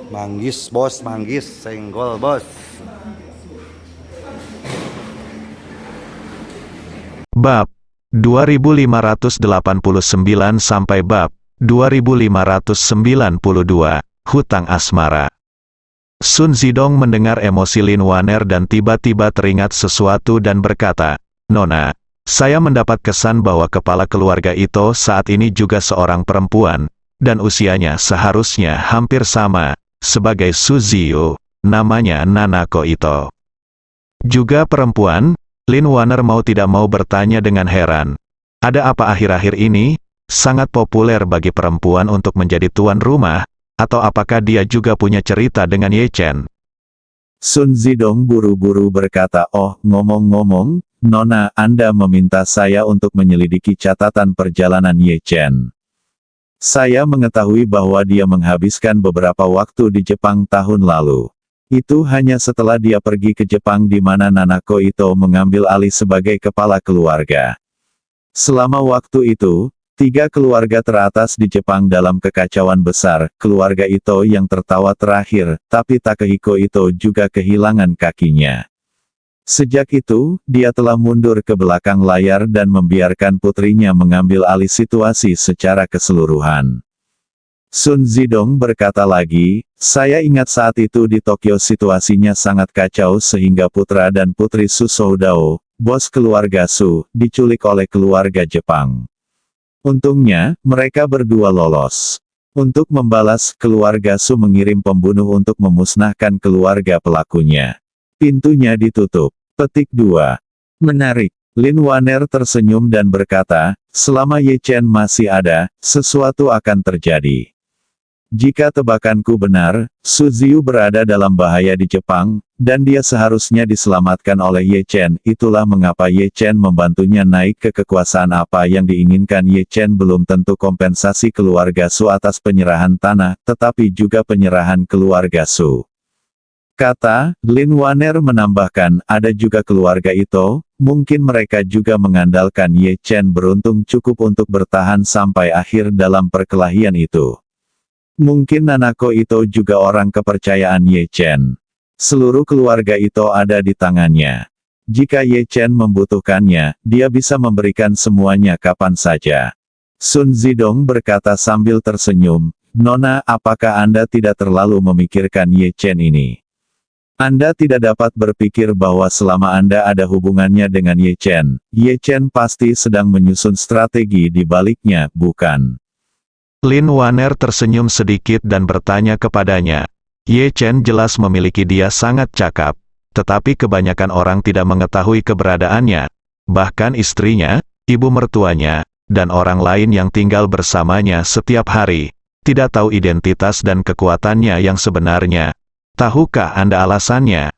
Manggis bos, manggis, senggol bos. Bab 2589 sampai bab 2592, Hutang Asmara. Sun Zidong mendengar emosi Lin Waner dan tiba-tiba teringat sesuatu dan berkata, "Nona, saya mendapat kesan bahwa kepala keluarga Ito saat ini juga seorang perempuan, dan usianya seharusnya hampir sama, sebagai Suziyu, namanya Nanako Ito. Juga perempuan?" Lin Waner mau tidak mau bertanya dengan heran. Ada apa akhir-akhir ini? Sangat populer bagi perempuan untuk menjadi tuan rumah, atau apakah dia juga punya cerita dengan Ye Chen? Sun Zidong buru-buru berkata, "Oh, ngomong-ngomong, Nona, Anda meminta saya untuk menyelidiki catatan perjalanan Ye Chen. Saya mengetahui bahwa dia menghabiskan beberapa waktu di Jepang tahun lalu. Itu hanya setelah dia pergi ke Jepang di mana Nanako Ito mengambil alih sebagai kepala keluarga. Selama waktu itu, 3 keluarga teratas di Jepang dalam kekacauan besar, keluarga Ito yang tertawa terakhir, tapi Takehiko Ito juga kehilangan kakinya. Sejak itu, dia telah mundur ke belakang layar dan membiarkan putrinya mengambil alih situasi secara keseluruhan." Sun Zidong berkata lagi, "Saya ingat saat itu di Tokyo situasinya sangat kacau sehingga putra dan putri Su Soudao, bos keluarga Su, diculik oleh keluarga Jepang. Untungnya, mereka berdua lolos. Untuk membalas, keluarga Su mengirim pembunuh untuk memusnahkan keluarga pelakunya. Pintunya ditutup." Petik 2. Menarik. Lin Waner tersenyum dan berkata, "Selama Ye Chen masih ada, sesuatu akan terjadi. Jika tebakanku benar, Suziyu berada dalam bahaya di Jepang, dan dia seharusnya diselamatkan oleh Ye Chen. Itulah mengapa Ye Chen membantunya naik ke kekuasaan. Apa yang diinginkan Ye Chen belum tentu kompensasi keluarga Su atas penyerahan tanah, tetapi juga penyerahan keluarga Su." Kata Lin Waner menambahkan, "Ada juga keluarga Ito, mungkin mereka juga mengandalkan Ye Chen beruntung cukup untuk bertahan sampai akhir dalam perkelahian itu. Mungkin Nanako Ito juga orang kepercayaan Ye Chen. Seluruh keluarga Ito ada di tangannya. Jika Ye Chen membutuhkannya, dia bisa memberikan semuanya kapan saja." Sun Zidong berkata sambil tersenyum, "Nona, apakah Anda tidak terlalu memikirkan Ye Chen ini? Anda tidak dapat berpikir bahwa selama Anda ada hubungannya dengan Ye Chen pasti sedang menyusun strategi di baliknya, bukan?" Lin Waner tersenyum sedikit dan bertanya kepadanya. Ye Chen jelas memiliki dia sangat cakap, tetapi kebanyakan orang tidak mengetahui keberadaannya. Bahkan istrinya, ibu mertuanya, dan orang lain yang tinggal bersamanya setiap hari, tidak tahu identitas dan kekuatannya yang sebenarnya. Tahukah Anda alasannya?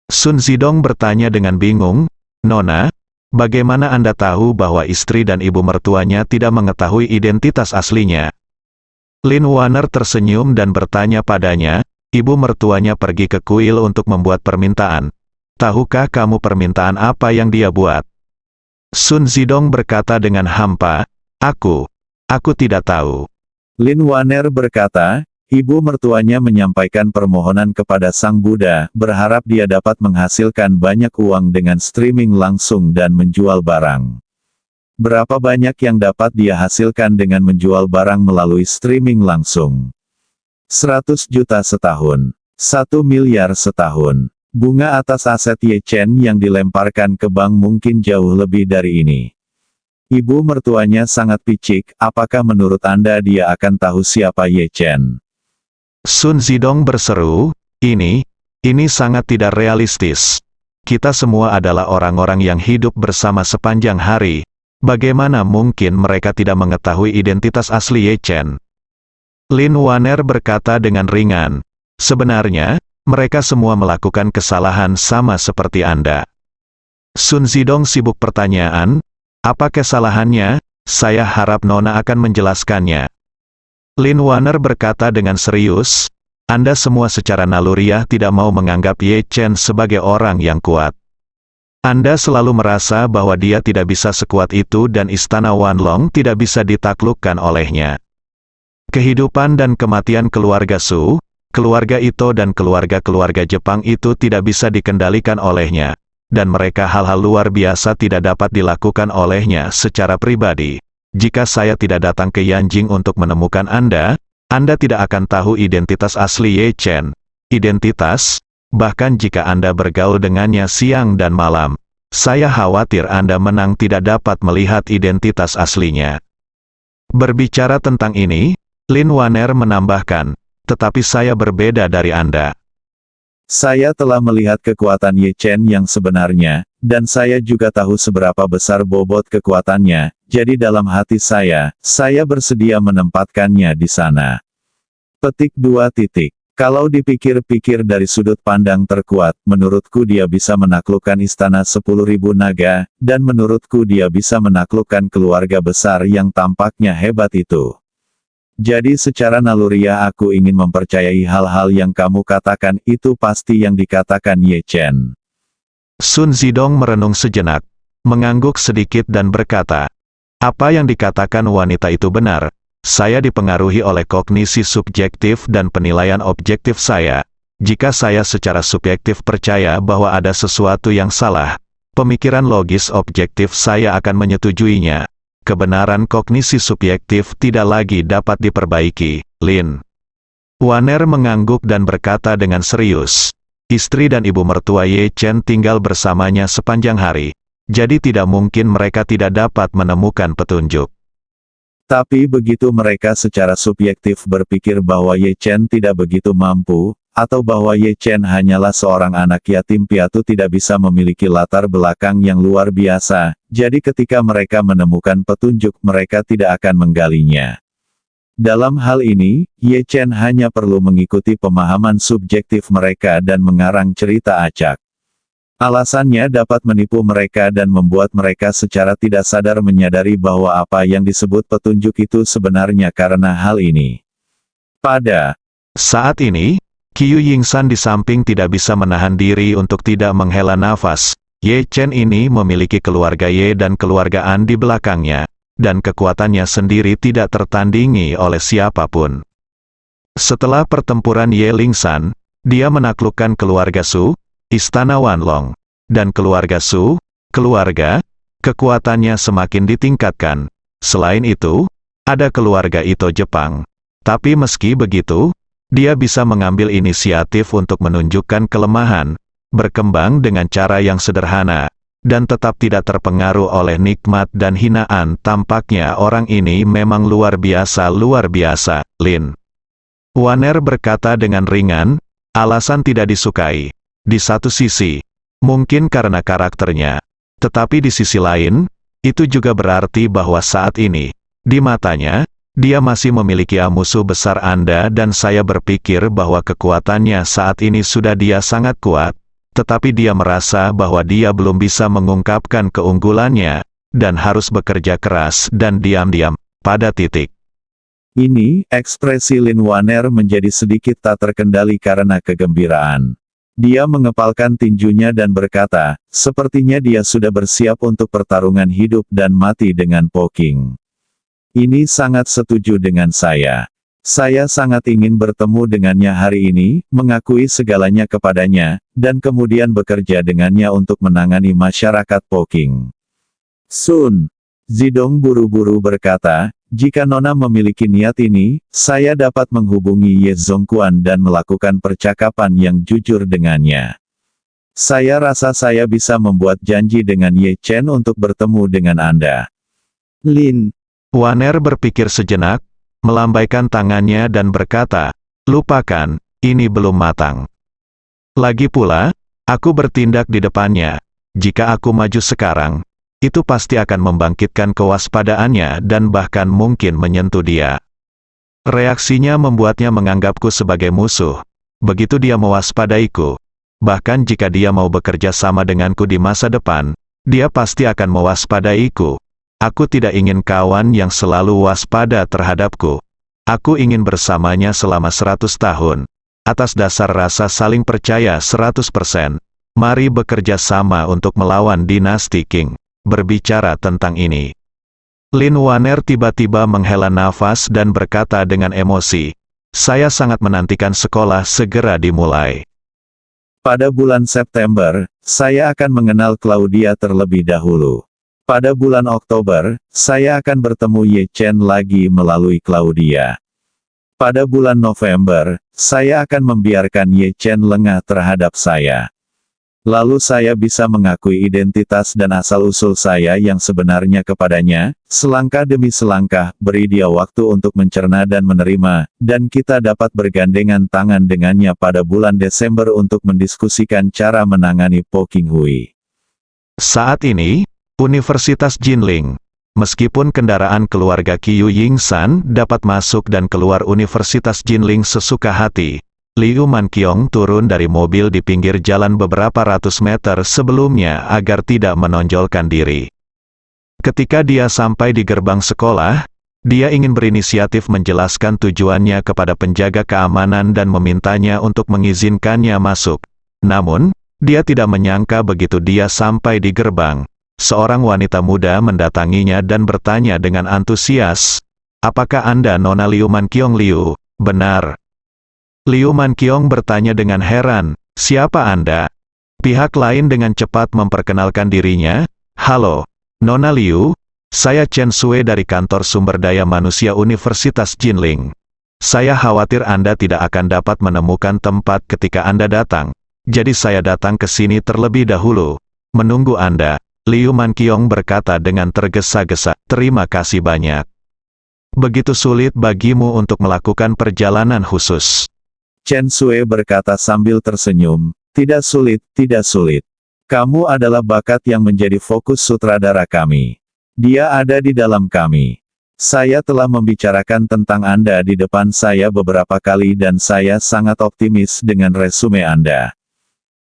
Sun Zidong bertanya dengan bingung, "Nona, bagaimana Anda tahu bahwa istri dan ibu mertuanya tidak mengetahui identitas aslinya?" Lin Waner tersenyum dan bertanya padanya, "Ibu mertuanya pergi ke kuil untuk membuat permintaan. Tahukah kamu permintaan apa yang dia buat?" Sun Zidong berkata dengan hampa, Aku tidak tahu." Lin Waner berkata, "Ibu mertuanya menyampaikan permohonan kepada Sang Buddha, berharap dia dapat menghasilkan banyak uang dengan streaming langsung dan menjual barang. Berapa banyak yang dapat dia hasilkan dengan menjual barang melalui streaming langsung? 100 juta setahun. 1 miliar setahun. Bunga atas aset Ye Chen yang dilemparkan ke bank mungkin jauh lebih dari ini. Ibu mertuanya sangat picik, apakah menurut Anda dia akan tahu siapa Ye Chen?" Sun Zidong berseru, ini sangat tidak realistis. Kita semua adalah orang-orang yang hidup bersama sepanjang hari. Bagaimana mungkin mereka tidak mengetahui identitas asli Ye Chen?" Lin Waner berkata dengan ringan, "Sebenarnya, mereka semua melakukan kesalahan sama seperti Anda." Sun Zidong sibuk pertanyaan, "Apa kesalahannya? Saya harap Nona akan menjelaskannya." Lin Waner berkata dengan serius, "Anda semua secara naluriah tidak mau menganggap Ye Chen sebagai orang yang kuat. Anda selalu merasa bahwa dia tidak bisa sekuat itu dan istana Wanlong tidak bisa ditaklukkan olehnya. Kehidupan dan kematian keluarga Su, keluarga Ito dan keluarga-keluarga Jepang itu tidak bisa dikendalikan olehnya, dan mereka hal-hal luar biasa tidak dapat dilakukan olehnya secara pribadi. Jika saya tidak datang ke Yanjing untuk menemukan Anda tidak akan tahu identitas asli Ye Chen. Identitas, bahkan jika Anda bergaul dengannya siang dan malam, saya khawatir Anda menang tidak dapat melihat identitas aslinya. Berbicara tentang ini, Lin Waner menambahkan, tetapi saya berbeda dari Anda. Saya telah melihat kekuatan Ye Chen yang sebenarnya, dan saya juga tahu seberapa besar bobot kekuatannya, jadi dalam hati saya bersedia menempatkannya di sana. Petik 2. Kalau dipikir-pikir dari sudut pandang terkuat, menurutku dia bisa menaklukkan istana 10.000 naga, dan menurutku dia bisa menaklukkan keluarga besar yang tampaknya hebat itu. Jadi secara naluriah aku ingin mempercayai hal-hal yang kamu katakan itu pasti yang dikatakan Ye Chen. Sun Zidong merenung sejenak, mengangguk sedikit dan berkata, apa yang dikatakan wanita itu benar. Saya dipengaruhi oleh kognisi subjektif dan penilaian objektif saya. Jika saya secara subjektif percaya bahwa ada sesuatu yang salah, pemikiran logis objektif saya akan menyetujuinya. Kebenaran kognisi subjektif tidak lagi dapat diperbaiki, Lin. Waner mengangguk dan berkata dengan serius, istri dan ibu mertua Ye Chen tinggal bersamanya sepanjang hari, jadi tidak mungkin mereka tidak dapat menemukan petunjuk. Tapi begitu mereka secara subjektif berpikir bahwa Ye Chen tidak begitu mampu, atau bahwa Ye Chen hanyalah seorang anak yatim piatu tidak bisa memiliki latar belakang yang luar biasa, jadi ketika mereka menemukan petunjuk mereka tidak akan menggalinya. Dalam hal ini, Ye Chen hanya perlu mengikuti pemahaman subjektif mereka dan mengarang cerita acak. Alasannya dapat menipu mereka dan membuat mereka secara tidak sadar menyadari bahwa apa yang disebut petunjuk itu sebenarnya karena hal ini. Pada saat ini, Qiu Yingsan di samping tidak bisa menahan diri untuk tidak menghela nafas. Ye Chen ini memiliki keluarga Ye dan keluarga An di belakangnya, dan kekuatannya sendiri tidak tertandingi oleh siapapun. Setelah pertempuran Ye Lingsan, dia menaklukkan keluarga Su, Istana Wanlong, dan keluarga Su, kekuatannya semakin ditingkatkan. Selain itu, ada keluarga Ito Jepang. Tapi meski begitu, dia bisa mengambil inisiatif untuk menunjukkan kelemahan, berkembang dengan cara yang sederhana, dan tetap tidak terpengaruh oleh nikmat dan hinaan. Tampaknya orang ini memang luar biasa, Lin. Waner berkata dengan ringan, alasan tidak disukai. Di satu sisi, mungkin karena karakternya, tetapi di sisi lain, itu juga berarti bahwa saat ini, di matanya, dia masih memiliki musuh besar Anda dan saya berpikir bahwa kekuatannya saat ini sudah dia sangat kuat, tetapi dia merasa bahwa dia belum bisa mengungkapkan keunggulannya, dan harus bekerja keras dan diam-diam, pada titik. Ini, ekspresi Lin Waner menjadi sedikit tak terkendali karena kegembiraan. Dia mengepalkan tinjunya dan berkata, sepertinya dia sudah bersiap untuk pertarungan hidup dan mati dengan Po King. Ini sangat setuju dengan saya. Saya sangat ingin bertemu dengannya hari ini, mengakui segalanya kepadanya, dan kemudian bekerja dengannya untuk menangani masyarakat Po King. Sun Zidong buru-buru berkata, jika Nona memiliki niat ini, saya dapat menghubungi Ye Zongquan dan melakukan percakapan yang jujur dengannya. Saya rasa saya bisa membuat janji dengan Ye Chen untuk bertemu dengan Anda. Lin. Waner berpikir sejenak, melambaikan tangannya dan berkata, lupakan, ini belum matang. Lagi pula, aku bertindak di depannya. Jika aku maju sekarang, itu pasti akan membangkitkan kewaspadaannya dan bahkan mungkin menyentuh dia. Reaksinya membuatnya menganggapku sebagai musuh. Begitu dia mewaspadaiku, bahkan jika dia mau bekerja sama denganku di masa depan, dia pasti akan mewaspadaiku. Aku tidak ingin kawan yang selalu waspada terhadapku. Aku ingin bersamanya selama 100 tahun. Atas dasar rasa saling percaya 100%. Mari bekerja sama untuk melawan dinasti Qing. Berbicara tentang ini, Lin Waner tiba-tiba menghela nafas dan berkata dengan emosi, Saya sangat menantikan sekolah segera dimulai. Pada bulan September, saya akan mengenal Claudia terlebih dahulu. Pada bulan Oktober, saya akan bertemu Ye Chen lagi melalui Claudia. Pada bulan November, saya akan membiarkan Ye Chen lengah terhadap saya. Lalu saya bisa mengakui identitas dan asal-usul saya yang sebenarnya kepadanya, selangkah demi selangkah, beri dia waktu untuk mencerna dan menerima, dan kita dapat bergandengan tangan dengannya pada bulan Desember untuk mendiskusikan cara menangani Po Qinghui. Saat ini, Universitas Jinling, meskipun kendaraan keluarga Qiu Yingsan dapat masuk dan keluar Universitas Jinling sesuka hati, Liu Manqiong turun dari mobil di pinggir jalan beberapa ratus meter sebelumnya agar tidak menonjolkan diri. Ketika dia sampai di gerbang sekolah, dia ingin berinisiatif menjelaskan tujuannya kepada penjaga keamanan dan memintanya untuk mengizinkannya masuk. Namun, dia tidak menyangka begitu dia sampai di gerbang, seorang wanita muda mendatanginya dan bertanya dengan antusias, "Apakah Anda Nona Liu Manqiong Liu?" "Benar." Liu Manqiong bertanya dengan heran, "Siapa Anda?" Pihak lain dengan cepat memperkenalkan dirinya, "Halo, Nona Liu, saya Chen Sui dari kantor sumber daya manusia Universitas Jinling. Saya khawatir Anda tidak akan dapat menemukan tempat ketika Anda datang, jadi saya datang ke sini terlebih dahulu, menunggu Anda." Liu Manqiong berkata dengan tergesa-gesa, "Terima kasih banyak. Begitu sulit bagimu untuk melakukan perjalanan khusus." Chen Sui berkata sambil tersenyum, "Tidak sulit, tidak sulit. Kamu adalah bakat yang menjadi fokus sutradara kami. Dia ada di dalam kami. Saya telah membicarakan tentang Anda di depan saya beberapa kali dan saya sangat optimis dengan resume Anda."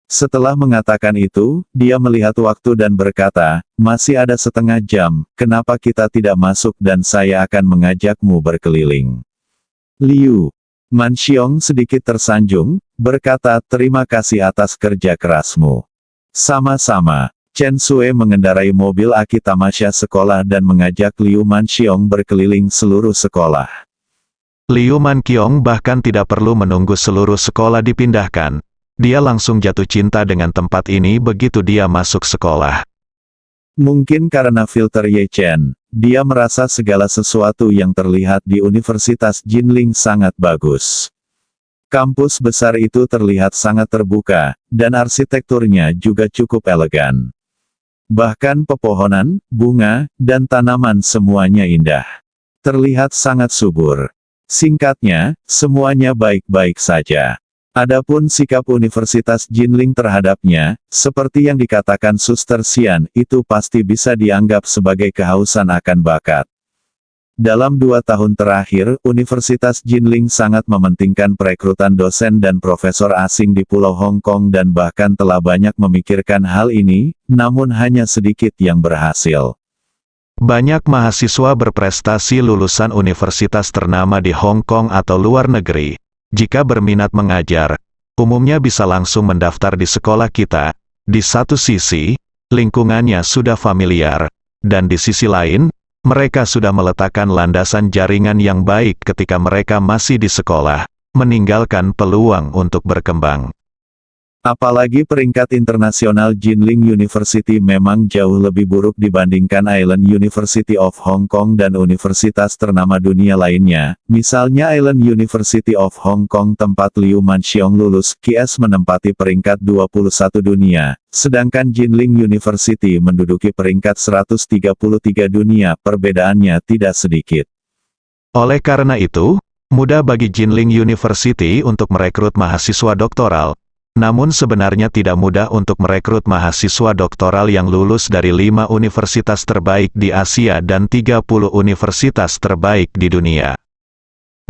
Setelah mengatakan itu, dia melihat waktu dan berkata, "Masih ada setengah jam, kenapa kita tidak masuk dan saya akan mengajakmu berkeliling." Liu Manqiong sedikit tersanjung, berkata, "Terima kasih atas kerja kerasmu." Sama-sama, Chen Sui mengendarai mobil aki tamasya sekolah dan mengajak Liu Manqiong berkeliling seluruh sekolah. Liu Manqiong bahkan tidak perlu menunggu seluruh sekolah dipindahkan. Dia langsung jatuh cinta dengan tempat ini begitu dia masuk sekolah. Mungkin karena filter Ye Chen, dia merasa segala sesuatu yang terlihat di Universitas Jinling sangat bagus. Kampus besar itu terlihat sangat terbuka, dan arsitekturnya juga cukup elegan. Bahkan pepohonan, bunga, dan tanaman semuanya indah. Terlihat sangat subur. Singkatnya, semuanya baik-baik saja. Adapun sikap Universitas Jinling terhadapnya, seperti yang dikatakan Suster Xian, itu pasti bisa dianggap sebagai kehausan akan bakat. Dalam 2 tahun terakhir, Universitas Jinling sangat mementingkan perekrutan dosen dan profesor asing di Pulau Hong Kong dan bahkan telah banyak memikirkan hal ini, namun hanya sedikit yang berhasil. Banyak mahasiswa berprestasi lulusan universitas ternama di Hong Kong atau luar negeri, jika berminat mengajar, umumnya bisa langsung mendaftar di sekolah kita. Di satu sisi, lingkungannya sudah familiar, dan di sisi lain, mereka sudah meletakkan landasan jaringan yang baik ketika mereka masih di sekolah, meninggalkan peluang untuk berkembang. Apalagi peringkat internasional Jinling University memang jauh lebih buruk dibandingkan Island University of Hong Kong dan universitas ternama dunia lainnya, misalnya Island University of Hong Kong tempat Liu Manqiong lulus, QS menempati peringkat 21 dunia, sedangkan Jinling University menduduki peringkat 133 dunia, perbedaannya tidak sedikit. Oleh karena itu, mudah bagi Jinling University untuk merekrut mahasiswa doktoral. Namun sebenarnya tidak mudah untuk merekrut mahasiswa doktoral yang lulus dari 5 universitas terbaik di Asia dan 30 universitas terbaik di dunia.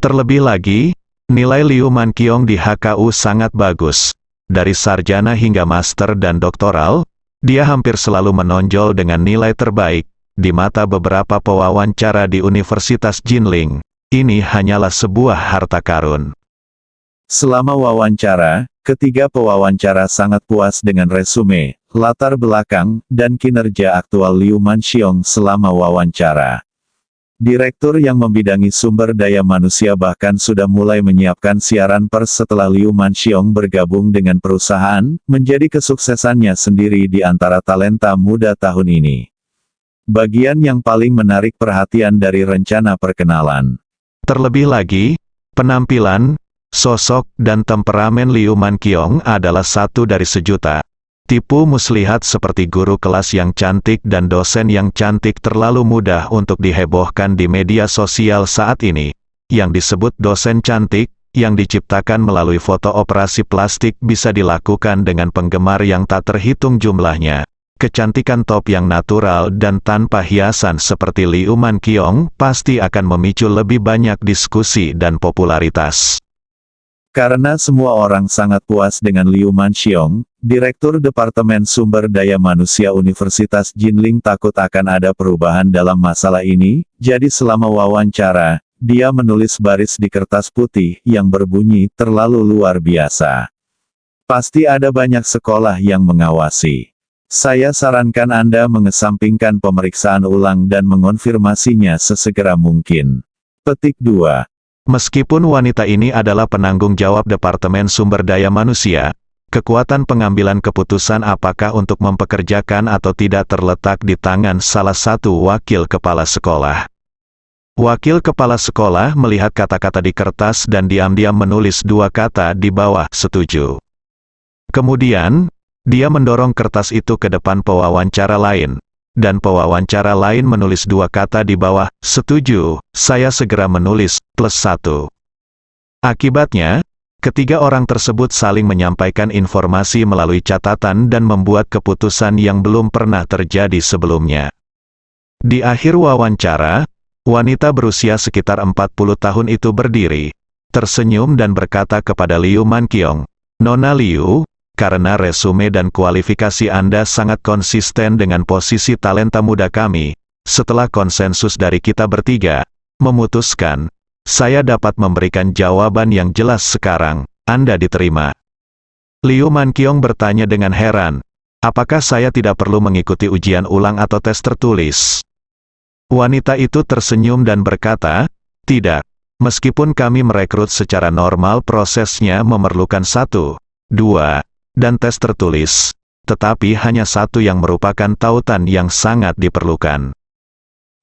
Terlebih lagi, nilai Liu Manqiong di HKU sangat bagus. Dari sarjana hingga master dan doktoral, dia hampir selalu menonjol dengan nilai terbaik di mata beberapa pewawancara di Universitas Jinling. Ini hanyalah sebuah harta karun. Selama wawancara, ketiga pewawancara sangat puas dengan resume, latar belakang, dan kinerja aktual Liu Manqiong selama wawancara. Direktur yang membidangi sumber daya manusia bahkan sudah mulai menyiapkan siaran pers setelah Liu Manxiong bergabung dengan perusahaan, menjadi kesuksesannya sendiri di antara talenta muda tahun ini. Bagian yang paling menarik perhatian dari rencana perkenalan. Terlebih lagi, penampilan, sosok, dan temperamen Liu Manqiong adalah satu dari sejuta. Tipu muslihat seperti guru kelas yang cantik dan dosen yang cantik terlalu mudah untuk dihebohkan di media sosial saat ini. Yang disebut dosen cantik, yang diciptakan melalui foto operasi plastik bisa dilakukan dengan penggemar yang tak terhitung jumlahnya. Kecantikan top yang natural dan tanpa hiasan seperti Liu Manqiong pasti akan memicu lebih banyak diskusi dan popularitas. Karena semua orang sangat puas dengan Liu Manxiong, Direktur Departemen Sumber Daya Manusia Universitas Jinling takut akan ada perubahan dalam masalah ini, jadi selama wawancara, dia menulis baris di kertas putih yang berbunyi terlalu luar biasa. Pasti ada banyak sekolah yang mengawasi. Saya sarankan Anda mengesampingkan pemeriksaan ulang dan mengonfirmasinya sesegera mungkin. Petik 2. Meskipun wanita ini adalah penanggung jawab Departemen Sumber Daya Manusia, kekuatan pengambilan keputusan apakah untuk mempekerjakan atau tidak terletak di tangan salah satu wakil kepala sekolah. Wakil kepala sekolah melihat kata-kata di kertas dan diam-diam menulis dua kata di bawah "setuju". Kemudian, dia mendorong kertas itu ke depan pewawancara lain. Dan pewawancara lain menulis dua kata di bawah, "setuju", saya segera menulis, +1. Akibatnya, ketiga orang tersebut saling menyampaikan informasi melalui catatan dan membuat keputusan yang belum pernah terjadi sebelumnya. Di akhir wawancara, wanita berusia sekitar 40 tahun itu berdiri, tersenyum dan berkata kepada Liu Manqiong, "Nona Liu, karena resume dan kualifikasi Anda sangat konsisten dengan posisi talenta muda kami, setelah konsensus dari kita bertiga, memutuskan, saya dapat memberikan jawaban yang jelas sekarang, Anda diterima." Liu Manqiong bertanya dengan heran, apakah saya tidak perlu mengikuti ujian ulang atau tes tertulis? Wanita itu tersenyum dan berkata, tidak, meskipun kami merekrut secara normal prosesnya memerlukan 1, 2, dan tes tertulis, tetapi hanya satu yang merupakan tautan yang sangat diperlukan.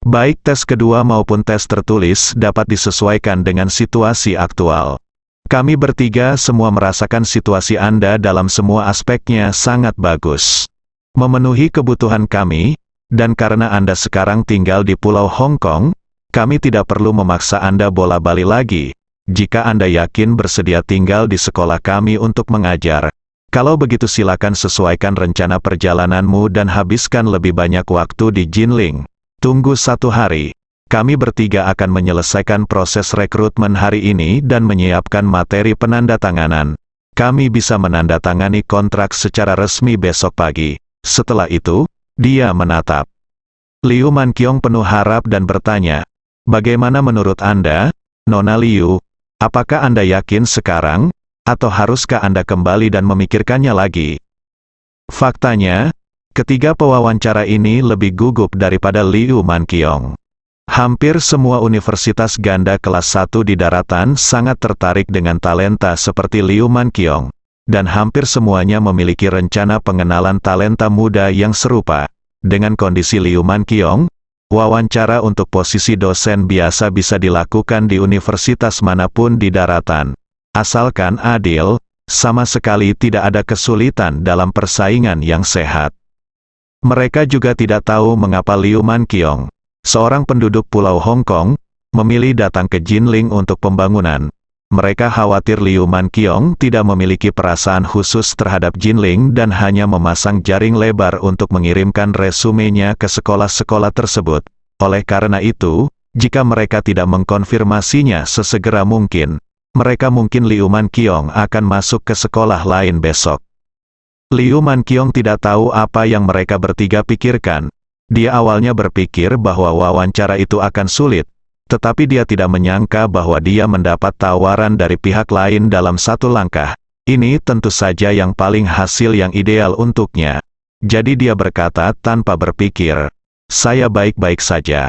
Baik tes kedua maupun tes tertulis dapat disesuaikan dengan situasi aktual. Kami bertiga semua merasakan situasi Anda dalam semua aspeknya sangat bagus. Memenuhi kebutuhan kami, dan karena Anda sekarang tinggal di Pulau Hong Kong, kami tidak perlu memaksa Anda bola-balik lagi. Jika Anda yakin bersedia tinggal di sekolah kami untuk mengajar, kalau begitu silakan sesuaikan rencana perjalananmu dan habiskan lebih banyak waktu di Jinling. Tunggu 1 hari. Kami bertiga akan menyelesaikan proses rekrutmen hari ini dan menyiapkan materi penandatanganan. Kami bisa menandatangani kontrak secara resmi besok pagi. Setelah itu, dia menatap Liu Manqiong penuh harap dan bertanya, "Bagaimana menurut Anda, Nona Liu? Apakah Anda yakin sekarang? Atau haruskah Anda kembali dan memikirkannya lagi?" Faktanya, ketiga pewawancara ini lebih gugup daripada Liu Manqiong. Hampir semua universitas ganda kelas 1 di daratan sangat tertarik dengan talenta seperti Liu Manqiong, dan hampir semuanya memiliki rencana pengenalan talenta muda yang serupa. Dengan kondisi Liu Manqiong, wawancara untuk posisi dosen biasa bisa dilakukan di universitas manapun di daratan. Asalkan adil, sama sekali tidak ada kesulitan dalam persaingan yang sehat. Mereka juga tidak tahu mengapa Liu Manqiong, seorang penduduk Pulau Hong Kong, memilih datang ke Jinling untuk pembangunan. Mereka khawatir Liu Manqiong tidak memiliki perasaan khusus terhadap Jinling dan hanya memasang jaring lebar untuk mengirimkan resumenya ke sekolah-sekolah tersebut. Oleh karena itu, jika mereka tidak mengkonfirmasinya sesegera mungkin, mereka mungkin Liu Manqiong akan masuk ke sekolah lain besok. Liu Manqiong tidak tahu apa yang mereka bertiga pikirkan. Dia awalnya berpikir bahwa wawancara itu akan sulit, tetapi dia tidak menyangka bahwa dia mendapat tawaran dari pihak lain dalam satu langkah. Ini tentu saja yang paling hasil yang ideal untuknya. Jadi dia berkata tanpa berpikir, "Saya baik-baik saja."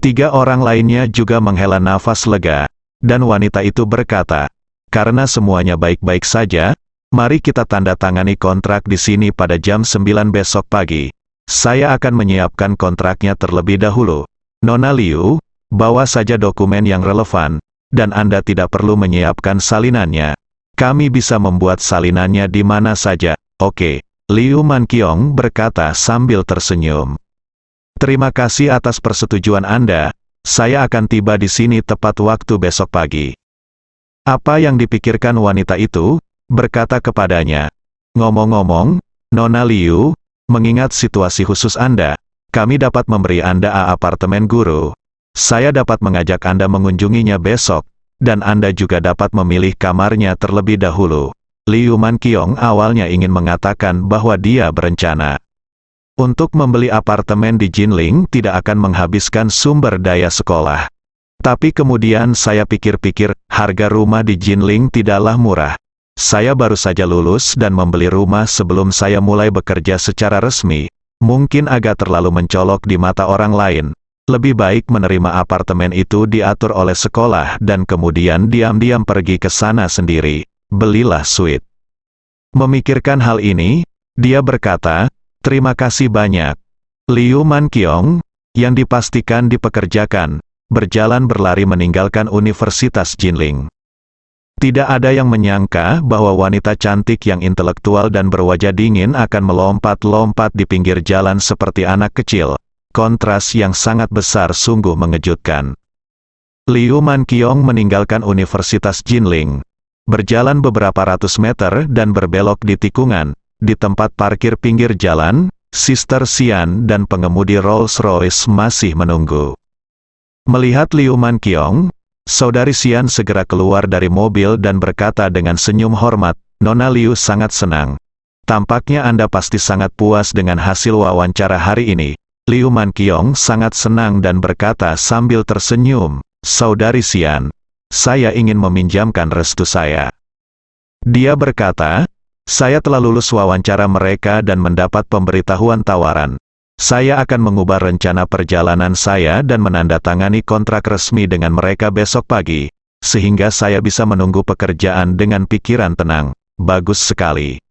3 orang lainnya juga menghela nafas lega, dan wanita itu berkata, "Karena semuanya baik-baik saja, mari kita tanda tangani kontrak di sini pada jam 9 besok pagi. Saya akan menyiapkan kontraknya terlebih dahulu. Nona Liu, bawa saja dokumen yang relevan, dan Anda tidak perlu menyiapkan salinannya. Kami bisa membuat salinannya di mana saja." "Oke," Liu Manqiong berkata sambil tersenyum. "Terima kasih atas persetujuan Anda. Saya akan tiba di sini tepat waktu besok pagi." Apa yang dipikirkan wanita itu? Berkata kepadanya, "Ngomong-ngomong, Nona Liu, mengingat situasi khusus Anda, kami dapat memberi Anda apartemen guru. Saya dapat mengajak Anda mengunjunginya besok, dan Anda juga dapat memilih kamarnya terlebih dahulu." Liu Manqiong awalnya ingin mengatakan bahwa dia berencana untuk membeli apartemen di Jinling tidak akan menghabiskan sumber daya sekolah. Tapi kemudian saya pikir-pikir, harga rumah di Jinling tidaklah murah. Saya baru saja lulus dan membeli rumah sebelum saya mulai bekerja secara resmi. Mungkin agak terlalu mencolok di mata orang lain. Lebih baik menerima apartemen itu diatur oleh sekolah dan kemudian diam-diam pergi ke sana sendiri. Belilah suite. Memikirkan hal ini, dia berkata, "Terima kasih banyak." Liu Manqiong, yang dipastikan dipekerjakan, berjalan berlari meninggalkan Universitas Jinling. Tidak ada yang menyangka bahwa wanita cantik yang intelektual dan berwajah dingin akan melompat-lompat di pinggir jalan seperti anak kecil. Kontras yang sangat besar sungguh mengejutkan. Liu Manqiong meninggalkan Universitas Jinling, berjalan beberapa ratus meter dan berbelok di tikungan. Di tempat parkir pinggir jalan, Sister Xian dan pengemudi Rolls-Royce masih menunggu. Melihat Liu Manqiong, Saudari Xian segera keluar dari mobil dan berkata dengan senyum hormat, "Nona Liu sangat senang. Tampaknya Anda pasti sangat puas dengan hasil wawancara hari ini." Liu Manqiong sangat senang dan berkata sambil tersenyum, "Saudari Xian, saya ingin meminjamkan restu saya." Dia berkata, "Saya telah lulus wawancara mereka dan mendapat pemberitahuan tawaran. Saya akan mengubah rencana perjalanan saya dan menandatangani kontrak resmi dengan mereka besok pagi, sehingga saya bisa menunggu pekerjaan dengan pikiran tenang." "Bagus sekali."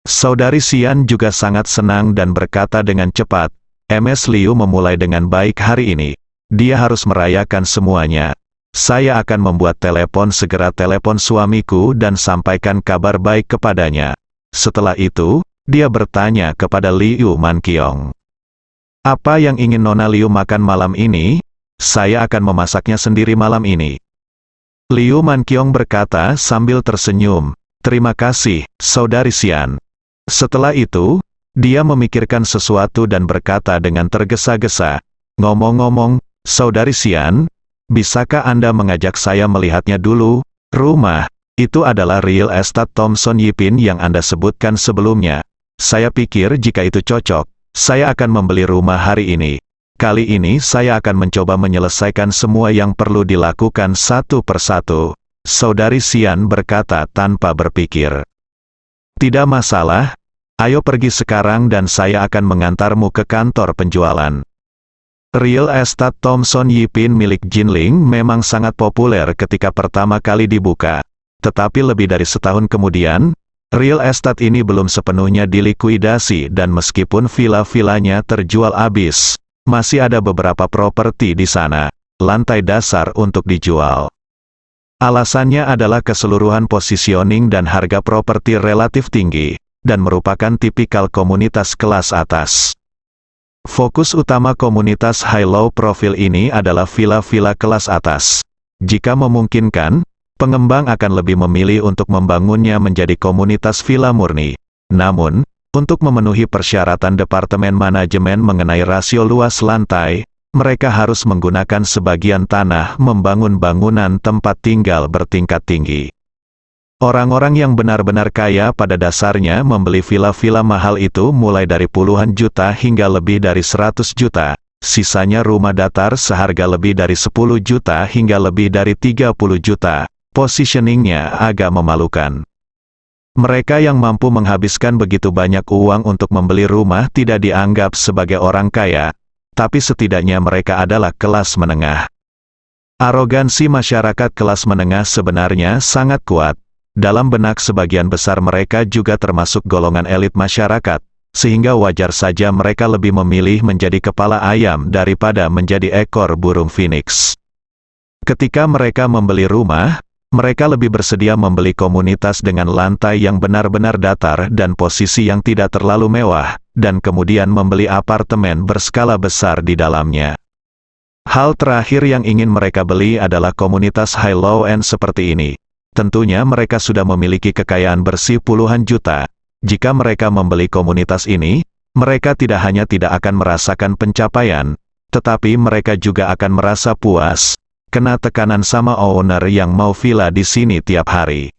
Saudari Xian juga sangat senang dan berkata dengan cepat, "Ms. Liu memulai dengan baik hari ini. Dia harus merayakan semuanya. Saya akan membuat segera telepon suamiku dan sampaikan kabar baik kepadanya." Setelah itu, dia bertanya kepada Liu Manqiong, "Apa yang ingin Nona Liu makan malam ini? Saya akan memasaknya sendiri malam ini." Liu Manqiong berkata sambil tersenyum, "Terima kasih, Saudari Xian." Setelah itu, dia memikirkan sesuatu dan berkata dengan tergesa-gesa, "Ngomong-ngomong, Saudari Xian, bisakah Anda mengajak saya melihatnya dulu? Rumah itu adalah real estate Thomson Yipin yang Anda sebutkan sebelumnya. Saya pikir jika itu cocok, saya akan membeli rumah hari ini. Kali ini saya akan mencoba menyelesaikan semua yang perlu dilakukan satu persatu." Saudari Xian berkata tanpa berpikir. "Tidak masalah, ayo pergi sekarang dan saya akan mengantarmu ke kantor penjualan." Real estate Thomson Yipin milik Jinling memang sangat populer ketika pertama kali dibuka. Tetapi lebih dari setahun kemudian, real estate ini belum sepenuhnya dilikuidasi dan meskipun villa-villanya terjual habis, masih ada beberapa properti di sana, lantai dasar untuk dijual. Alasannya adalah keseluruhan positioning dan harga properti relatif tinggi, dan merupakan tipikal komunitas kelas atas. Fokus utama komunitas high-low profil ini adalah villa-villa kelas atas. Jika memungkinkan, pengembang akan lebih memilih untuk membangunnya menjadi komunitas villa murni. Namun, untuk memenuhi persyaratan departemen manajemen mengenai rasio luas lantai, mereka harus menggunakan sebagian tanah membangun bangunan tempat tinggal bertingkat tinggi. Orang-orang yang benar-benar kaya pada dasarnya membeli villa-villa mahal itu mulai dari puluhan juta hingga lebih dari 100 juta. Sisanya rumah datar seharga lebih dari 10 juta hingga lebih dari 30 juta. Positioningnya agak memalukan. Mereka yang mampu menghabiskan begitu banyak uang untuk membeli rumah tidak dianggap sebagai orang kaya. tapi setidaknya mereka adalah kelas menengah. Arogansi masyarakat kelas menengah sebenarnya sangat kuat. Dalam benak sebagian besar mereka juga termasuk golongan elit masyarakat, sehingga wajar saja mereka lebih memilih menjadi kepala ayam daripada menjadi ekor burung phoenix. Ketika mereka membeli rumah, mereka lebih bersedia membeli komunitas dengan lantai yang benar-benar datar dan posisi yang tidak terlalu mewah, dan kemudian membeli apartemen berskala besar di dalamnya. Hal terakhir yang ingin mereka beli adalah komunitas high low end seperti ini. Tentunya mereka sudah memiliki kekayaan bersih puluhan juta. Jika mereka membeli komunitas ini, mereka tidak hanya tidak akan merasakan pencapaian, tetapi mereka juga akan merasa puas, kena tekanan sama owner yang mau villa di sini tiap hari.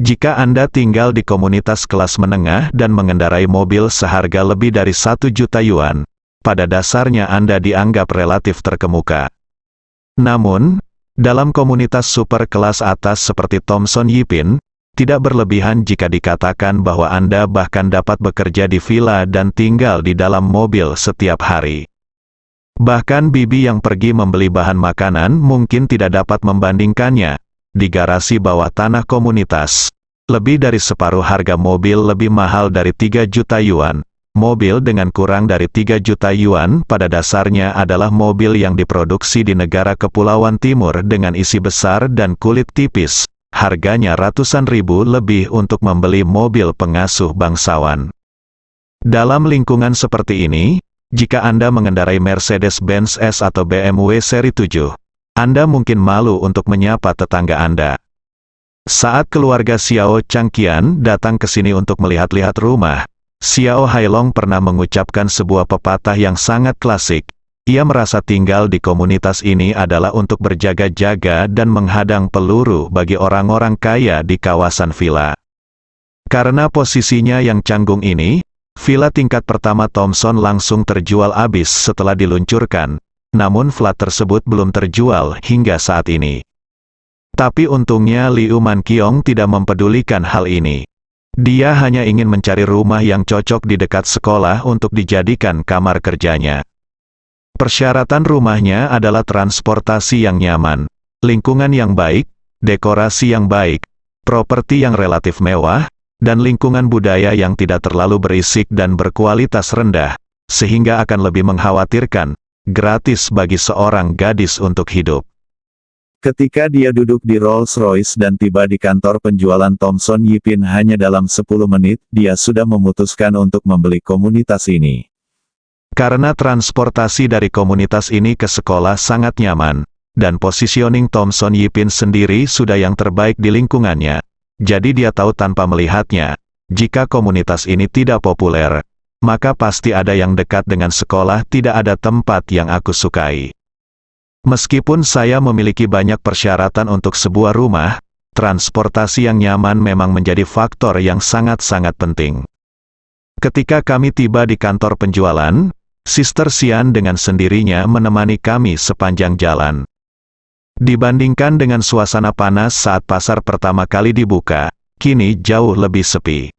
Jika Anda tinggal di komunitas kelas menengah dan mengendarai mobil seharga lebih dari 1 juta yuan, pada dasarnya Anda dianggap relatif terkemuka. Namun, dalam komunitas super kelas atas seperti Thomson Yipin, tidak berlebihan jika dikatakan bahwa Anda bahkan dapat bekerja di villa dan tinggal di dalam mobil setiap hari. Bahkan bibi yang pergi membeli bahan makanan mungkin tidak dapat membandingkannya. Di garasi bawah tanah komunitas, lebih dari separuh harga mobil lebih mahal dari 3 juta yuan. Mobil dengan kurang dari 3 juta yuan pada dasarnya adalah mobil yang diproduksi di negara Kepulauan Timur dengan isi besar dan kulit tipis. Harganya ratusan ribu lebih untuk membeli mobil pengasuh bangsawan. Dalam lingkungan seperti ini, jika Anda mengendarai Mercedes-Benz S atau BMW seri 7, Anda mungkin malu untuk menyapa tetangga Anda. Saat keluarga Xiao Changqian datang ke sini untuk melihat-lihat rumah, Xiao Hailong pernah mengucapkan sebuah pepatah yang sangat klasik. Ia merasa tinggal di komunitas ini adalah untuk berjaga-jaga dan menghadang peluru bagi orang-orang kaya di kawasan villa. Karena posisinya yang canggung ini, villa tingkat pertama Thomson langsung terjual habis setelah diluncurkan, namun flat tersebut belum terjual hingga saat ini. Tapi untungnya Liu Manqiong tidak mempedulikan hal ini. Dia hanya ingin mencari rumah yang cocok di dekat sekolah untuk dijadikan kamar kerjanya. Persyaratan rumahnya adalah transportasi yang nyaman, lingkungan yang baik, dekorasi yang baik, properti yang relatif mewah, dan lingkungan budaya yang tidak terlalu berisik dan berkualitas rendah, sehingga akan lebih mengkhawatirkan, gratis bagi seorang gadis untuk hidup. Ketika dia duduk di Rolls-Royce dan tiba di kantor penjualan Thomson Yipin hanya dalam 10 menit, dia sudah memutuskan untuk membeli komunitas ini. Karena transportasi dari komunitas ini ke sekolah sangat nyaman, dan positioning Thomson Yipin sendiri sudah yang terbaik di lingkungannya. Jadi dia tahu tanpa melihatnya, jika komunitas ini tidak populer, maka pasti ada yang dekat dengan sekolah tidak ada tempat yang aku sukai. Meskipun saya memiliki banyak persyaratan untuk sebuah rumah, transportasi yang nyaman memang menjadi faktor yang sangat-sangat penting. Ketika kami tiba di kantor penjualan, Sister Xian dengan sendirinya menemani kami sepanjang jalan. Dibandingkan dengan suasana panas saat pasar pertama kali dibuka, kini jauh lebih sepi.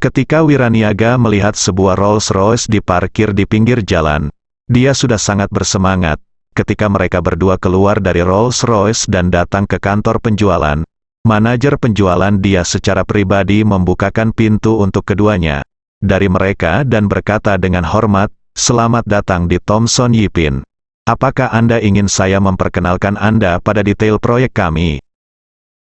Ketika Wiraniaga melihat sebuah Rolls-Royce diparkir di pinggir jalan, dia sudah sangat bersemangat. Ketika mereka berdua keluar dari Rolls-Royce dan datang ke kantor penjualan, manajer penjualan dia secara pribadi membukakan pintu untuk keduanya dari mereka dan berkata dengan hormat, "Selamat datang di Thomson Yipin. Apakah Anda ingin saya memperkenalkan Anda pada detail proyek kami?"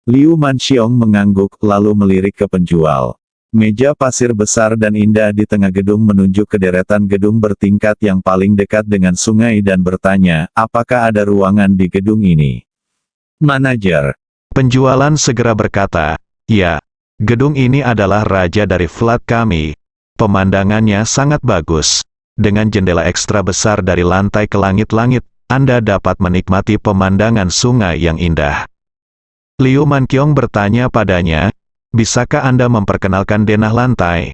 Liu Manqiong mengangguk lalu melirik ke penjual. Meja pasir besar dan indah di tengah gedung menunjuk ke deretan gedung bertingkat yang paling dekat dengan sungai dan bertanya, apakah ada ruangan di gedung ini? Manajer penjualan segera berkata, "Ya, gedung ini adalah raja dari flat kami. Pemandangannya sangat bagus. Dengan jendela ekstra besar dari lantai ke langit-langit, Anda dapat menikmati pemandangan sungai yang indah." Liu Manqiong bertanya padanya, "Bisakah Anda memperkenalkan denah lantai?"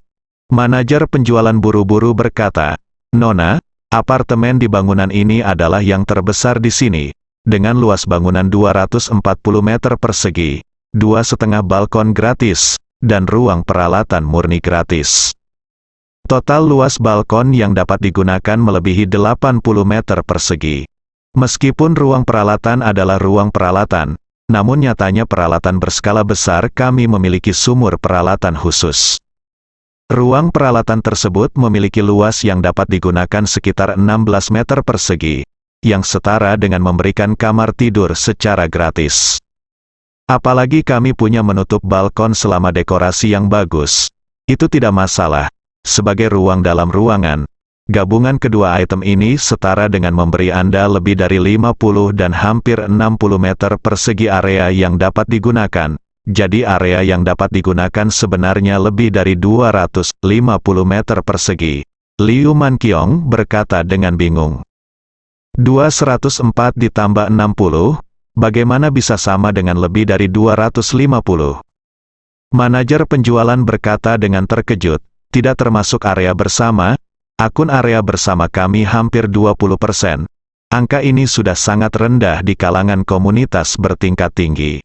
Manajer penjualan buru-buru berkata, "Nona, apartemen di bangunan ini adalah yang terbesar di sini, dengan luas bangunan 240 meter persegi, 2,5 balkon gratis, dan ruang peralatan murni gratis. Total luas balkon yang dapat digunakan melebihi 80 meter persegi. Meskipun ruang peralatan adalah ruang peralatan, namun nyatanya peralatan berskala besar kami memiliki sumur peralatan khusus. Ruang peralatan tersebut memiliki luas yang dapat digunakan sekitar 16 meter persegi, yang setara dengan memberikan kamar tidur secara gratis. Apalagi kami punya menutup balkon selama dekorasi yang bagus. Itu tidak masalah. Sebagai ruang dalam ruangan, gabungan kedua item ini setara dengan memberi Anda lebih dari 50 dan hampir 60 meter persegi area yang dapat digunakan. Jadi area yang dapat digunakan sebenarnya lebih dari 250 meter persegi. Liu Manqiong berkata dengan bingung. 204 ditambah 60, bagaimana bisa sama dengan lebih dari 250? Manajer penjualan berkata dengan terkejut, tidak termasuk area bersama, akun area bersama kami hampir 20%. Angka ini sudah sangat rendah di kalangan komunitas bertingkat tinggi.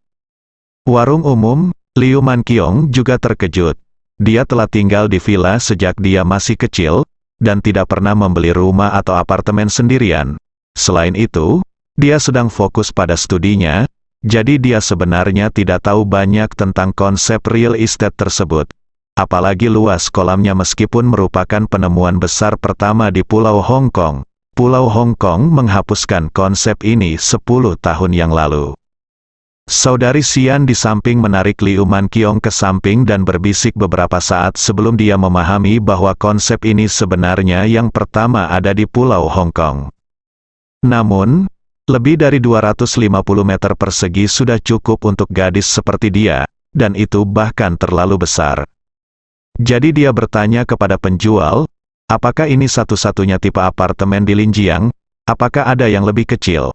Warung umum, Liu Manqiong juga terkejut. Dia telah tinggal di villa sejak dia masih kecil, dan tidak pernah membeli rumah atau apartemen sendirian. Selain itu, dia sedang fokus pada studinya, jadi dia sebenarnya tidak tahu banyak tentang konsep real estate tersebut. Apalagi luas kolamnya meskipun merupakan penemuan besar pertama di Pulau Hong Kong. Pulau Hong Kong menghapuskan konsep ini 10 tahun yang lalu. Saudari Xian di samping menarik Liu Manqiong ke samping dan berbisik beberapa saat sebelum dia memahami bahwa konsep ini sebenarnya yang pertama ada di Pulau Hong Kong. Namun, lebih dari 250 meter persegi sudah cukup untuk gadis seperti dia, dan itu bahkan terlalu besar. Jadi dia bertanya kepada penjual, apakah ini satu-satunya tipe apartemen di Linjiang? Apakah ada yang lebih kecil?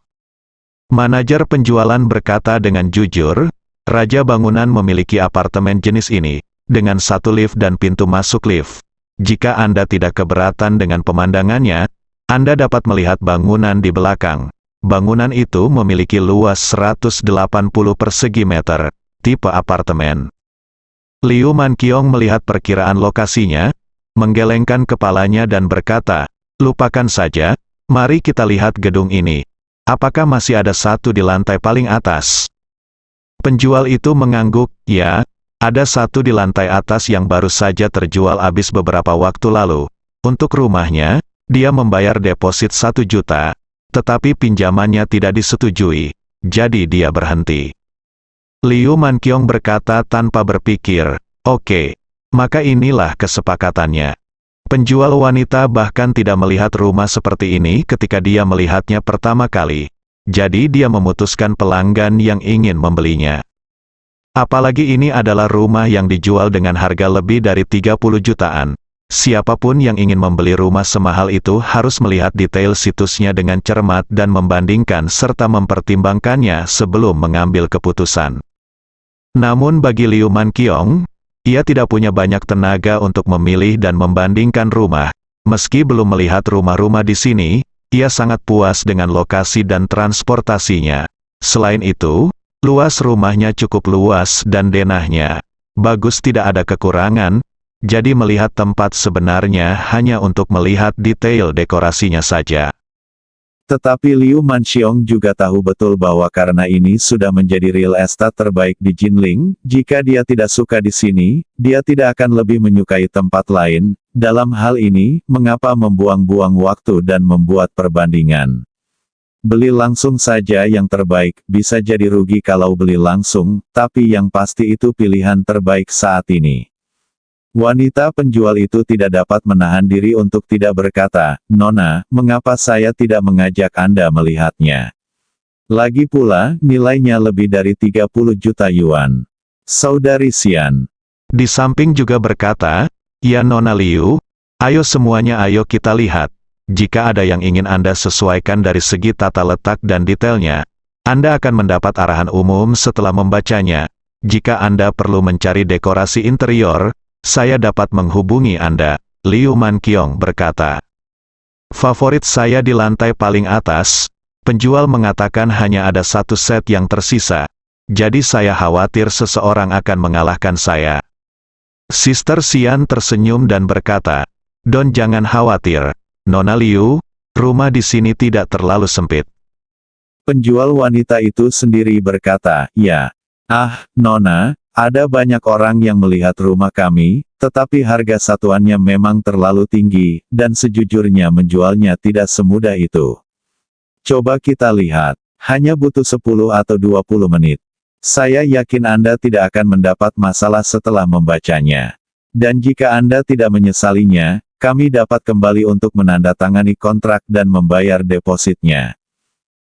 Manajer penjualan berkata dengan jujur, Raja Bangunan memiliki apartemen jenis ini, dengan satu lift dan pintu masuk lift. Jika Anda tidak keberatan dengan pemandangannya, Anda dapat melihat bangunan di belakang. Bangunan itu memiliki luas 180 persegi meter, tipe apartemen. Liu Manqiong melihat perkiraan lokasinya, menggelengkan kepalanya dan berkata, lupakan saja, mari kita lihat gedung ini. Apakah masih ada satu di lantai paling atas? Penjual itu mengangguk, ya, ada satu di lantai atas yang baru saja terjual habis beberapa waktu lalu. Untuk rumahnya, dia membayar deposit 1 juta, tetapi pinjamannya tidak disetujui, jadi dia berhenti. Liu Manqiong berkata tanpa berpikir, oke, maka inilah kesepakatannya. Penjual wanita bahkan tidak melihat rumah seperti ini ketika dia melihatnya pertama kali. Jadi dia memutuskan pelanggan yang ingin membelinya. Apalagi ini adalah rumah yang dijual dengan harga lebih dari 30 jutaan. Siapapun yang ingin membeli rumah semahal itu harus melihat detail situsnya dengan cermat dan membandingkan serta mempertimbangkannya sebelum mengambil keputusan. Namun bagi Liu Manqiong, ia tidak punya banyak tenaga untuk memilih dan membandingkan rumah. Meski belum melihat rumah-rumah di sini, ia sangat puas dengan lokasi dan transportasinya. Selain itu, luas rumahnya cukup luas dan denahnya bagus, tidak ada kekurangan. Jadi melihat tempat sebenarnya hanya untuk melihat detail dekorasinya saja. Tetapi Liu Manqiong juga tahu betul bahwa karena ini sudah menjadi real estate terbaik di Jinling, jika dia tidak suka di sini, dia tidak akan lebih menyukai tempat lain. Dalam hal ini, mengapa membuang-buang waktu dan membuat perbandingan? Beli langsung saja yang terbaik, bisa jadi rugi kalau beli langsung, tapi yang pasti itu pilihan terbaik saat ini. Wanita penjual itu tidak dapat menahan diri untuk tidak berkata, Nona, mengapa saya tidak mengajak Anda melihatnya? Lagi pula, nilainya lebih dari 30 juta yuan. Saudari Xian di samping juga berkata, ya Nona Liu, ayo semuanya ayo kita lihat. Jika ada yang ingin Anda sesuaikan dari segi tata letak dan detailnya, Anda akan mendapat arahan umum setelah membacanya. Jika Anda perlu mencari dekorasi interior, saya dapat menghubungi Anda, Liu Manqiong berkata. Favorit saya di lantai paling atas, penjual mengatakan hanya ada satu set yang tersisa, jadi saya khawatir seseorang akan mengalahkan saya. Sister Xian tersenyum dan berkata, Don jangan khawatir, Nona Liu, rumah di sini tidak terlalu sempit. Penjual wanita itu sendiri berkata, ya. Ah, Nona, ada banyak orang yang melihat rumah kami, tetapi harga satuannya memang terlalu tinggi, dan sejujurnya menjualnya tidak semudah itu. Coba kita lihat, hanya butuh 10 atau 20 menit. Saya yakin Anda tidak akan mendapat masalah setelah membacanya. Dan jika Anda tidak menyesalinya, kami dapat kembali untuk menandatangani kontrak dan membayar depositnya.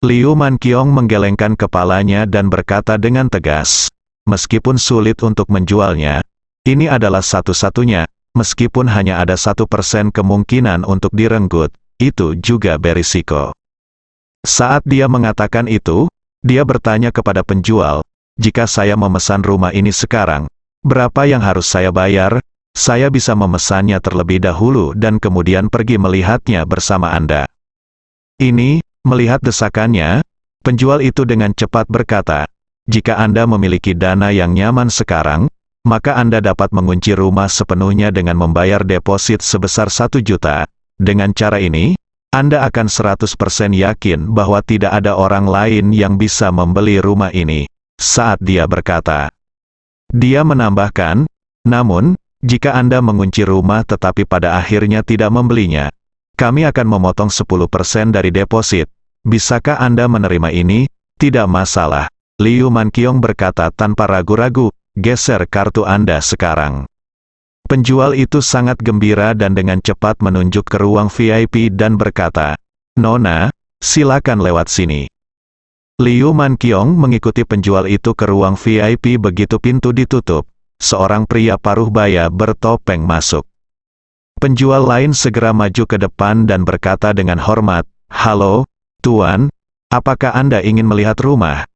Liu Manqiong menggelengkan kepalanya dan berkata dengan tegas, meskipun sulit untuk menjualnya, ini adalah satu-satunya, meskipun hanya ada 1% kemungkinan untuk direnggut, itu juga berisiko. Saat dia mengatakan itu, dia bertanya kepada penjual, jika saya memesan rumah ini sekarang, berapa yang harus saya bayar? Saya bisa memesannya terlebih dahulu dan kemudian pergi melihatnya bersama Anda. Ini, melihat desakannya, penjual itu dengan cepat berkata, jika Anda memiliki dana yang nyaman sekarang, maka Anda dapat mengunci rumah sepenuhnya dengan membayar deposit sebesar 1 juta. Dengan cara ini, Anda akan 100% yakin bahwa tidak ada orang lain yang bisa membeli rumah ini. Saat dia berkata, dia menambahkan, namun, jika Anda mengunci rumah tetapi pada akhirnya tidak membelinya, kami akan memotong 10% dari deposit. Bisakah Anda menerima ini? Tidak masalah. Liu Manqiong berkata tanpa ragu-ragu, geser kartu Anda sekarang. Penjual itu sangat gembira dan dengan cepat menunjuk ke ruang VIP dan berkata, Nona, silakan lewat sini. Liu Manqiong mengikuti penjual itu ke ruang VIP begitu pintu ditutup. Seorang pria paruh baya bertopeng masuk. Penjual lain segera maju ke depan dan berkata dengan hormat, halo, Tuan, apakah Anda ingin melihat rumah?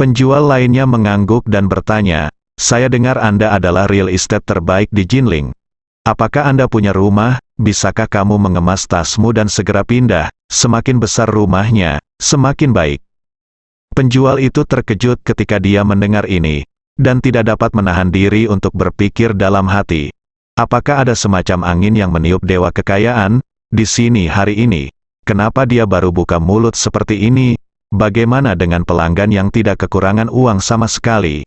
Penjual lainnya mengangguk dan bertanya, saya dengar Anda adalah real estate terbaik di Jinling. Apakah Anda punya rumah? Bisakah kamu mengemas tasmu dan segera pindah? Semakin besar rumahnya, semakin baik. Penjual itu terkejut ketika dia mendengar ini, dan tidak dapat menahan diri untuk berpikir dalam hati. Apakah ada semacam angin yang meniup dewa kekayaan di sini hari ini? Kenapa dia baru buka mulut seperti ini? Bagaimana dengan pelanggan yang tidak kekurangan uang sama sekali?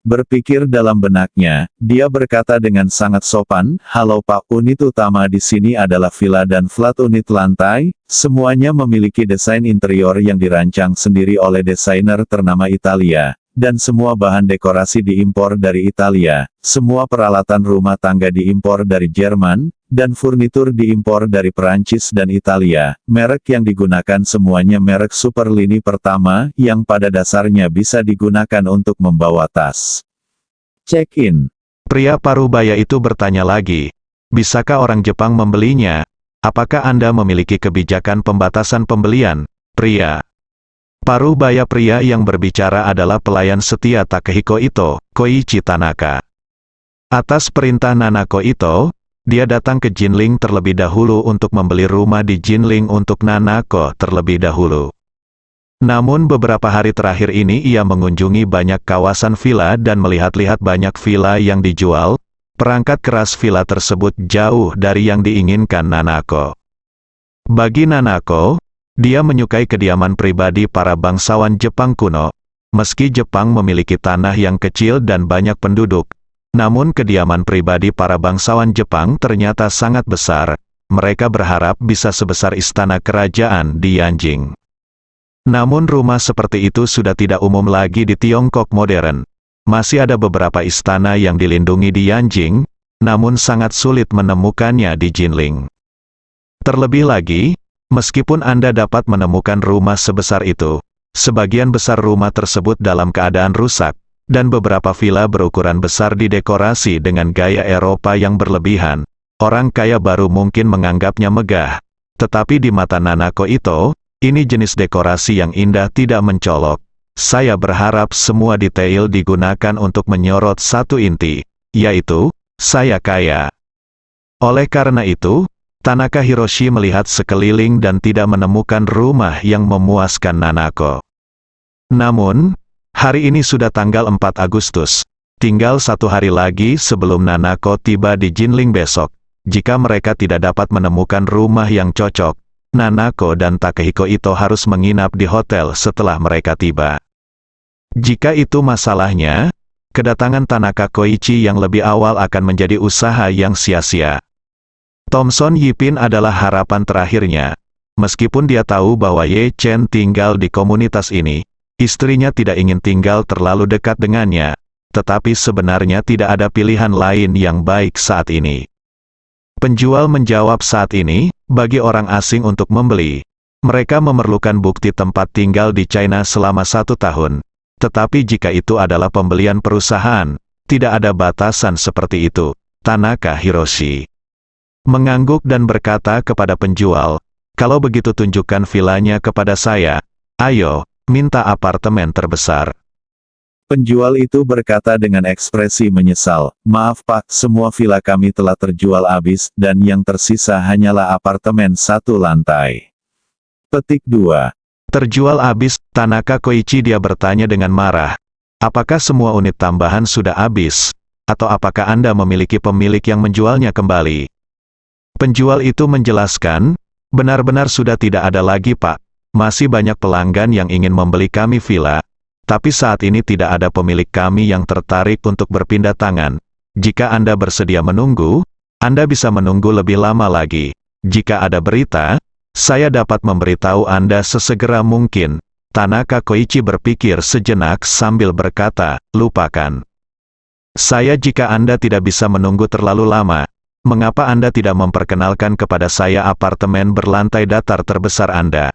Berpikir dalam benaknya, dia berkata dengan sangat sopan, halo Pak, unit utama di sini adalah villa dan flat unit lantai, semuanya memiliki desain interior yang dirancang sendiri oleh desainer ternama Italia, dan semua bahan dekorasi diimpor dari Italia, semua peralatan rumah tangga diimpor dari Jerman, dan furnitur diimpor dari Perancis dan Italia. Merek yang digunakan semuanya merek super lini pertama, yang pada dasarnya bisa digunakan untuk membawa tas. Check-in. Pria paruh-baya itu bertanya lagi, bisakah orang Jepang membelinya? Apakah Anda memiliki kebijakan pembatasan pembelian? Pria paruh-baya pria yang berbicara adalah pelayan setia Takehiko Ito, Koichi Tanaka. Atas perintah Nanako Ito, dia datang ke Jinling terlebih dahulu untuk membeli rumah di Jinling untuk Nanako terlebih dahulu. Namun beberapa hari terakhir ini ia mengunjungi banyak kawasan villa dan melihat-lihat banyak villa yang dijual. Perangkat keras villa tersebut jauh dari yang diinginkan Nanako. Bagi Nanako, dia menyukai kediaman pribadi para bangsawan Jepang kuno. Meski Jepang memiliki tanah yang kecil dan banyak penduduk, namun kediaman pribadi para bangsawan Jepang ternyata sangat besar. Mereka berharap bisa sebesar istana kerajaan di Yanjing. Namun rumah seperti itu sudah tidak umum lagi di Tiongkok modern. Masih ada beberapa istana yang dilindungi di Yanjing, namun sangat sulit menemukannya di Jinling. Terlebih lagi, meskipun Anda dapat menemukan rumah sebesar itu, sebagian besar rumah tersebut dalam keadaan rusak, dan beberapa villa berukuran besar didekorasi dengan gaya Eropa yang berlebihan. Orang kaya baru mungkin menganggapnya megah. Tetapi di mata Nanako Ito, ini jenis dekorasi yang indah tidak mencolok. Saya berharap semua detail digunakan untuk menyorot satu inti, yaitu, saya kaya. Oleh karena itu, Tanaka Hiroshi melihat sekeliling dan tidak menemukan rumah yang memuaskan Nanako. Namun, hari ini sudah tanggal 4 Agustus. Tinggal 1 hari lagi sebelum Nanako tiba di Jinling besok. Jika mereka tidak dapat menemukan rumah yang cocok, Nanako dan Takehiko Ito harus menginap di hotel setelah mereka tiba. Jika itu masalahnya, kedatangan Tanaka Koichi yang lebih awal akan menjadi usaha yang sia-sia. Thomson Yipin adalah harapan terakhirnya. Meskipun dia tahu bahwa Ye Chen tinggal di komunitas ini, istrinya tidak ingin tinggal terlalu dekat dengannya, tetapi sebenarnya tidak ada pilihan lain yang baik saat ini. Penjual menjawab saat ini, bagi orang asing untuk membeli, mereka memerlukan bukti tempat tinggal di China selama 1 tahun. Tetapi jika itu adalah pembelian perusahaan, tidak ada batasan seperti itu. Tanaka Hiroshi mengangguk dan berkata kepada penjual, "Kalau begitu tunjukkan vilanya kepada saya. Ayo, minta apartemen terbesar." Penjual itu berkata dengan ekspresi menyesal, "Maaf Pak, semua villa kami telah terjual habis, dan yang tersisa hanyalah apartemen 1 lantai." Petik 2. Terjual habis, Tanaka Koichi dia bertanya dengan marah. Apakah semua unit tambahan sudah habis? Atau apakah Anda memiliki pemilik yang menjualnya kembali? Penjual itu menjelaskan, benar-benar sudah tidak ada lagi Pak. Masih banyak pelanggan yang ingin membeli kami villa. Tapi saat ini tidak ada pemilik kami yang tertarik untuk berpindah tangan. Jika Anda bersedia menunggu, Anda bisa menunggu lebih lama lagi. Jika ada berita, saya dapat memberitahu Anda sesegera mungkin. Tanaka Koichi berpikir sejenak sambil berkata, "Lupakan saya jika Anda tidak bisa menunggu terlalu lama. Mengapa Anda tidak memperkenalkan kepada saya apartemen berlantai datar terbesar Anda?"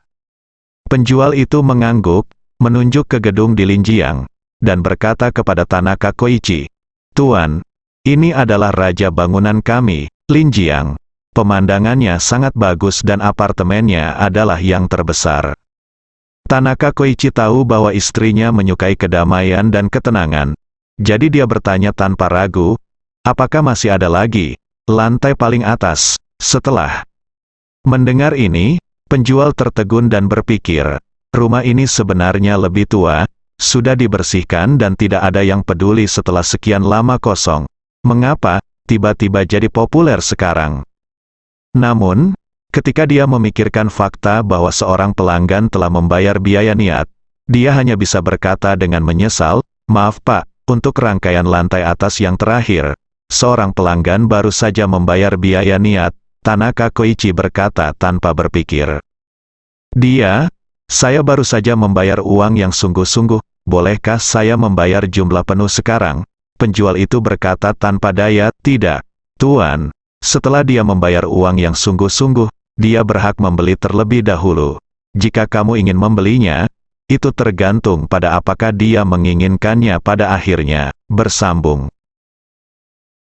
Penjual itu mengangguk, menunjuk ke gedung di Linjiang, dan berkata kepada Tanaka Koichi, "Tuan, ini adalah raja bangunan kami, Linjiang. Pemandangannya sangat bagus dan apartemennya adalah yang terbesar." Tanaka Koichi tahu bahwa istrinya menyukai kedamaian dan ketenangan. Jadi dia bertanya tanpa ragu, "Apakah masih ada lagi lantai paling atas?" Setelah mendengar ini, penjual tertegun dan berpikir, rumah ini sebenarnya lebih tua, sudah dibersihkan dan tidak ada yang peduli setelah sekian lama kosong. Mengapa tiba-tiba jadi populer sekarang? Namun, ketika dia memikirkan fakta bahwa seorang pelanggan telah membayar biaya niat, dia hanya bisa berkata dengan menyesal, "Maaf Pak, untuk rangkaian lantai atas yang terakhir, seorang pelanggan baru saja membayar biaya niat." Tanaka Koichi berkata tanpa berpikir. Saya baru saja membayar uang yang sungguh-sungguh, bolehkah saya membayar jumlah penuh sekarang?" Penjual itu berkata tanpa daya, "Tidak, Tuan. Setelah dia membayar uang yang sungguh-sungguh, dia berhak membeli terlebih dahulu. Jika kamu ingin membelinya, itu tergantung pada apakah dia menginginkannya pada akhirnya." Bersambung.